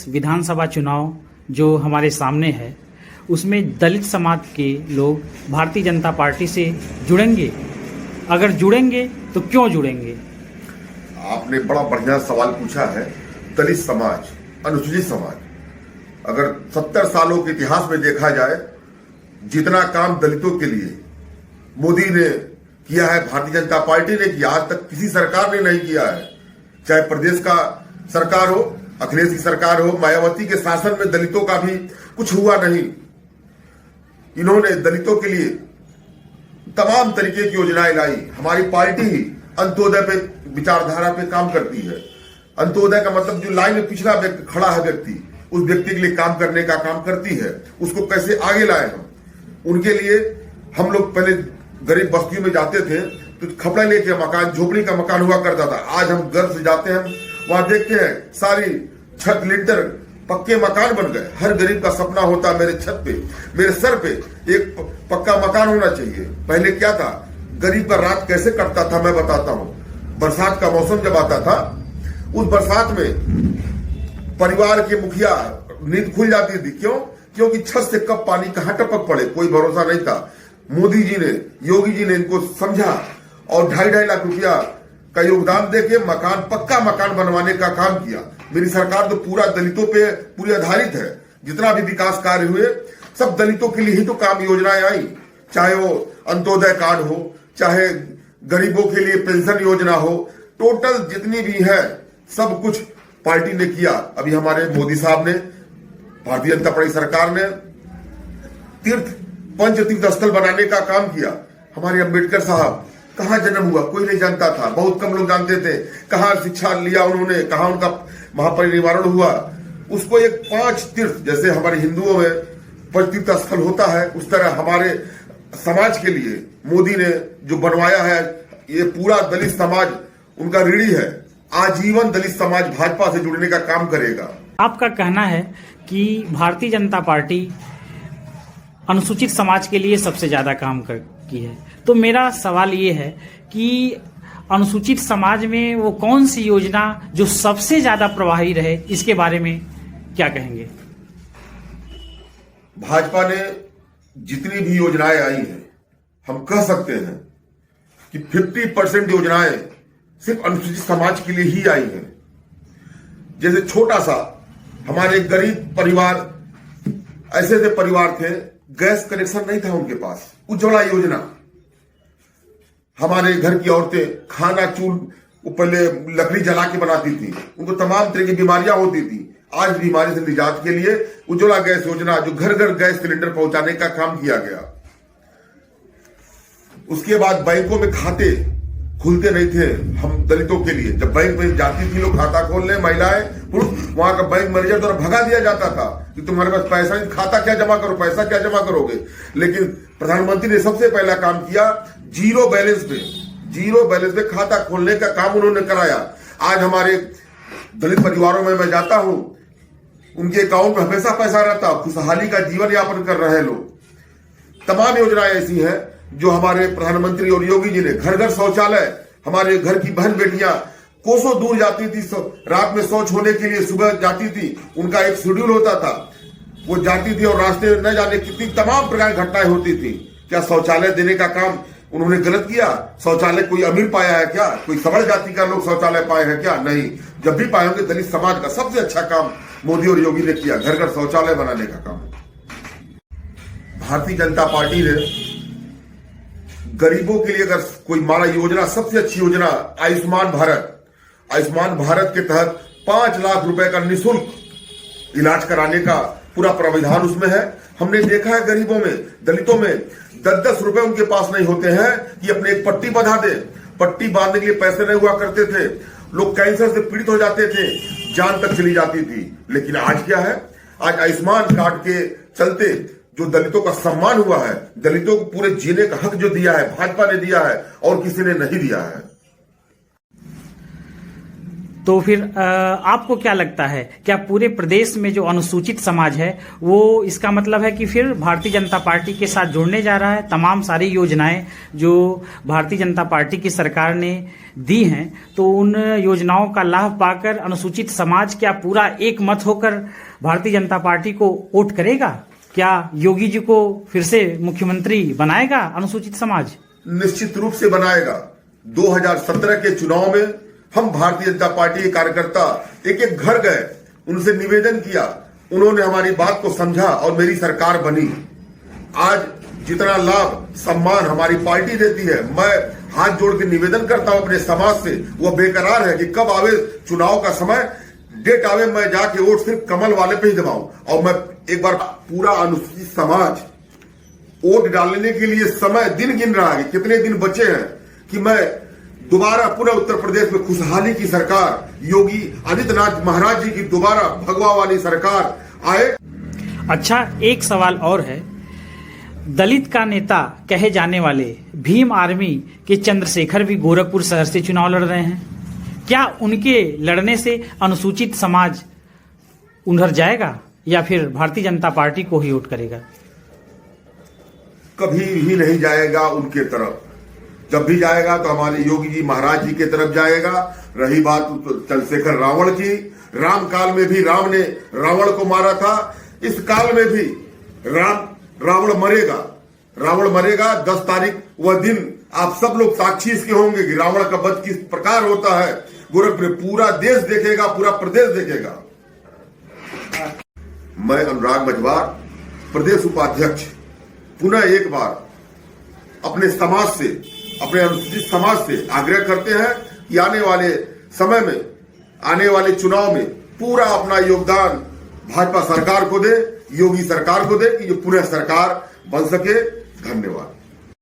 विधानसभा चुनाव जो हमारे सामने है उसमें दलित समाज के लोग भारतीय जनता पार्टी से जुड़ेंगे। अगर जुड़ेंगे तो क्यों जुड़ेंगे? आपने बड़ा बढ़िया सवाल पूछा है। दलित समाज, अनुसूचित समाज, अगर 70 सालों के इतिहास में देखा जाए, जितना काम दलितों के लिए मोदी ने किया है, भारतीय जनता पार्टी ने किया, आज तक किसी सरकार ने नहीं किया है। चाहे प्रदेश का सरकार हो, अखिलेश की सरकार हो, मायावती के शासन में दलितों का भी कुछ हुआ नहीं। इन्होंने दलितों के लिए तमाम तरीके की योजनाएं लाई। हमारी पार्टी ही अंत्योदय पे विचारधारा पे काम करती है। अंत्योदय का मतलब जो लाइन में पिछड़ा व्यक्ति खड़ा है, व्यक्ति उस व्यक्ति के लिए काम करने का काम करती है। उसको कैसे आगे लाए हम, उनके लिए हम लोग पहले गरीब बस्तियों में जाते थे तो खपड़ा लेके मकान, झोपड़ी का मकान हुआ करता था। आज हम गर्व से जाते हैं, वहां देखते हैं सारी छत लिंटर पक्के मकान बन गए। हर गरीब का सपना होता मेरे छत पे, मेरे सर पे एक पक्का मकान होना चाहिए। पहले क्या था, गरीब का रात कैसे कटता था मैं बताता हूँ। बरसात का मौसम जब आता था, उस बरसात में परिवार के मुखिया नींद खुल जाती थी। क्यों? क्योंकि छत से कब पानी कहां टपक पड़े कोई भरोसा नहीं था। मोदी जी ने, योगी जी ने इनको समझा और 2.5 लाख रुपया का योगदान देके मकान, पक्का मकान बनवाने का काम किया। मेरी सरकार तो पूरा दलितों पे पूरी आधारित है। जितना भी विकास कार्य हुए सब दलितों के लिए ही तो काम योजनाएं आई। चाहे वो अंत्योदय कार्ड हो, चाहे गरीबों के लिए पेंशन योजना हो, टोटल जितनी भी है सब कुछ पार्टी ने किया। अभी हमारे मोदी साहब ने, भारतीय जनता पार्टी सरकार ने पंच तीर्थ स्थल बनाने का काम किया। हमारे अंबेडकर साहब कहाँ जन्म हुआ कोई नहीं जानता था, बहुत कम लोग जानते थे। कहाँ शिक्षा लिया उन्होंने, कहाँ उनका महापरिनिर्वाण हुआ, उसको एक 5 तीर्थ, जैसे हमारे हिंदुओं में पंच तीर्थ स्थल होता है, उस तरह हमारे समाज के लिए मोदी ने जो बनवाया है, ये पूरा दलित समाज उनका ऋणी है। आजीवन दलित समाज भाजपा से जुड़ने का काम करेगा। आपका कहना है कि भारतीय जनता पार्टी अनुसूचित समाज के लिए सबसे ज्यादा काम की है, तो मेरा सवाल ये है कि अनुसूचित समाज में वो कौन सी योजना जो सबसे ज्यादा प्रभावी रहे, इसके बारे में क्या कहेंगे? भाजपा ने जितनी भी योजनाएं आई हैं, हम कह सकते हैं कि 50% योजनाएं सिर्फ अनुसूचित समाज के लिए ही आई हैं। जैसे छोटा सा हमारे गरीब परिवार, ऐसे परिवार थे, गैस कनेक्शन नहीं था उनके पास, उज्ज्वला योजना। हमारे घर की औरतें खाना पहले लकड़ी जला के बनाती थी, उनको तमाम तरह की बीमारियां होती थी। आज बीमारी से निजात के लिए उज्ज्वला गैस योजना, जो घर घर गैस सिलेंडर पहुंचाने का काम किया गया। उसके बाद बैंकों में खाते खुलते नहीं थे हम दलितों के लिए। जब बैंक में जाती थी लोग खाता खोलने, महिलाएं पुरुष, वहां का बैंक मैनेजर द्वारा भगा दिया जाता था कि तुम्हारे पास पैसा नहीं, खाता क्या जमा करो, पैसा क्या जमा करोगे। लेकिन प्रधानमंत्री ने सबसे पहला काम किया, जीरो बैलेंस पे खाता खोलने का काम उन्होंने कराया। आज हमारे दलित परिवारों में मैं जाता हूं, उनके अकाउंट में हमेशा पैसा रहता, खुशहाली का जीवन यापन कर रहे लोग। तमाम योजनाएं ऐसी हैं जो हमारे प्रधानमंत्री और योगी जी ने, घर घर शौचालय, हमारे घर की बहन बेटियां कोसों दूर जाती थी, रात में शौच होने के लिए सुबह जाती थी, उनका एक शेड्यूल होता था, वो जाती थी और रास्ते में न जाने कितनी तमाम प्रकार की घटनाएं होती थी। क्या शौचालय देने का काम उन्होंने गलत किया? शौचालय कोई अमीर पाया है क्या? कोई सबल जाति का लोग शौचालय पाए हैं क्या? नहीं। जब भी पाए होंगे, दलित समाज का सबसे अच्छा काम मोदी और योगी ने किया, घर घर शौचालय बनाने का काम। भारतीय जनता पार्टी ने गरीबों के लिए अगर कोई मारा योजना, सबसे अच्छी योजना आयुष्मान भारत के तहत 5 लाख रुपए का निःशुल्क इलाज कराने का पूरा प्रावधान उसमें है। हमने देखा है गरीबों में, दलितों में 10-10 रुपए उनके पास नहीं होते हैं कि अपने एक पट्टी बंधा दे। पट्टी बांधने के लिए पैसे नहीं हुआ करते थे, लोग कैंसर से पीड़ित हो जाते थे, जान तक चली जाती थी। लेकिन आज क्या है, आज आयुष्मान कार्ड के चलते जो दलितों का सम्मान हुआ है, दलितों को पूरे जीने का हक जो दिया है, भाजपा ने दिया है और किसी ने नहीं दिया है। तो फिर आपको क्या लगता है, क्या पूरे प्रदेश में जो अनुसूचित समाज है वो इसका मतलब है कि फिर भारतीय जनता पार्टी के साथ जुड़ने जा रहा है? तमाम सारी योजनाएं जो भारतीय जनता पार्टी की सरकार ने दी हैं, तो उन योजनाओं का लाभ पाकर अनुसूचित समाज क्या पूरा एक मत होकर भारतीय जनता पार्टी को वोट करेगा? क्या योगी जी को फिर से मुख्यमंत्री बनाएगा अनुसूचित समाज? निश्चित रूप से बनाएगा। 2017 के चुनाव में हम भारतीय जनता पार्टी के कार्यकर्ता एक एक घर गए, उनसे निवेदन किया, उन्होंने हमारी बात को समझा और मेरी सरकार बनी। आज जितना लाभ सम्मान हमारी पार्टी देती है, मैं हाथ जोड़ के निवेदन करता हूं अपने समाज से, वो बेकरार है कि कब आवे चुनाव का समय, डेट आवे, मैं जाके वोट सिर्फ कमल वाले पे ही दबाऊं। और मैं एक बार पूरा अनुसूचित समाज वोट डालने के लिए समय दिन गिन रहा है, कितने दिन बचे हैं कि मैं दोबारा पुनः उत्तर प्रदेश में खुशहाली की सरकार, योगी आदित्यनाथ महाराज जी की दोबारा भगवा वाली सरकार आए। अच्छा, एक सवाल और है। दलित का नेता कहे जाने वाले भीम आर्मी के चंद्रशेखर भी गोरखपुर शहर से चुनाव लड़ रहे हैं। क्या उनके लड़ने से अनुसूचित समाज उधर जाएगा या फिर भारतीय जनता पार्टी को ही वोट करेगा? कभी भी नहीं जाएगा उनके तरफ। जब भी जाएगा तो हमारे योगी जी महाराज जी के तरफ जाएगा। रही बात चंद्रशेखर रावण की, राम काल में भी राम ने रावण को मारा था, इस काल में भी रावण मरेगा। रावण मरेगा। 10 तारीख वह दिन आप सब लोग साक्षी इसके होंगे कि रावण का वध किस प्रकार होता है। गोरखपुर पूरा देश देखेगा, पूरा प्रदेश देखेगा। मैं अनुराग मझवार, प्रदेश उपाध्यक्ष, पुनः एक बार अपने समाज से, अपने अनुसूचित समाज से आग्रह करते हैं कि आने वाले समय में, आने वाले चुनाव में पूरा अपना योगदान भाजपा सरकार को दे, योगी सरकार को दे कि जो पुनः सरकार बन सके। धन्यवाद।